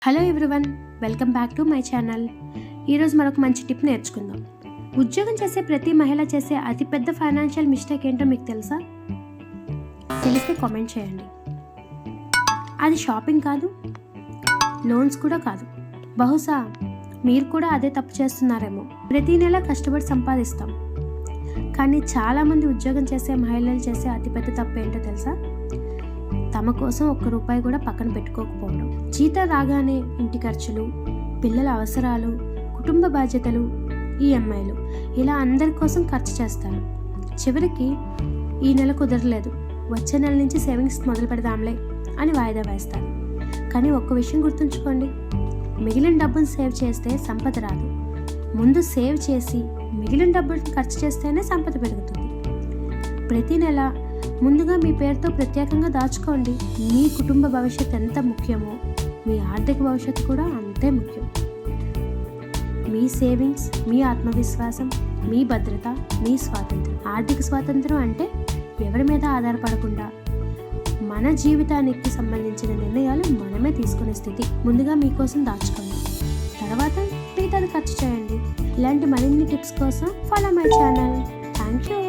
Hello everyone, welcome back to my channel. ఈరోజు మరొక మంచి టిప్ నేర్చుకుందాం. ఉద్యోగం చేసే ప్రతి మహిళ చేసే అతిపెద్ద ఫైనాన్షియల్ మిస్టేక్ ఏంటో మీకు తెలుసా? తెలిస్తే కామెంట్ చేయండి. అది షాపింగ్ కాదు, లోన్స్ కూడా కాదు. బహుశా మీరు కూడా అదే తప్పు చేస్తున్నారేమో. ప్రతి నెల కష్టపడి సంపాదిస్తాం, కానీ చాలామంది ఉద్యోగం చేసే మహిళలు చేసే అతిపెద్ద తప్పు ఏంటో తెలుసా? తమ కోసం ఒక్క రూపాయి కూడా పక్కన పెట్టుకోకపోవడం. జీతం రాగానే ఇంటి ఖర్చులు, పిల్లల అవసరాలు, కుటుంబ బాధ్యతలు, ఈఎంఐలు ఇలా అందరి కోసం ఖర్చు చేస్తారు. చివరికి ఈ నెల కుదరలేదు, వచ్చే నెల నుంచి సేవింగ్స్ మొదలు పెడదాంలే అని వాయిదా వేస్తారు. కానీ ఒక్క విషయం గుర్తుంచుకోండి, మిగిలిన డబ్బును సేవ్ చేస్తే సంపద రాదు. ముందు సేవ్ చేసి మిగిలిన డబ్బును ఖర్చు చేస్తేనే సంపద పెరుగుతుంది. ప్రతి నెల ముందుగా మీ పేరుతో ప్రత్యేకంగా దాచుకోండి. మీ కుటుంబ భవిష్యత్తు ఎంత ముఖ్యమో మీ ఆర్థిక భవిష్యత్తు కూడా అంతే ముఖ్యం. మీ సేవింగ్స్, మీ ఆత్మవిశ్వాసం, మీ భద్రత, మీ స్వాతంత్రం. ఆర్థిక స్వాతంత్రం అంటే ఎవరి మీద ఆధారపడకుండా మన జీవితానికి సంబంధించిన నిర్ణయాలు మనమే తీసుకునే స్థితి. ముందుగా మీకోసం దాచుకోండి, తర్వాత మిగతాది ఖర్చు చేయండి. ఇలాంటి మరిన్ని టిప్స్ కోసం follow my channel. Thank you.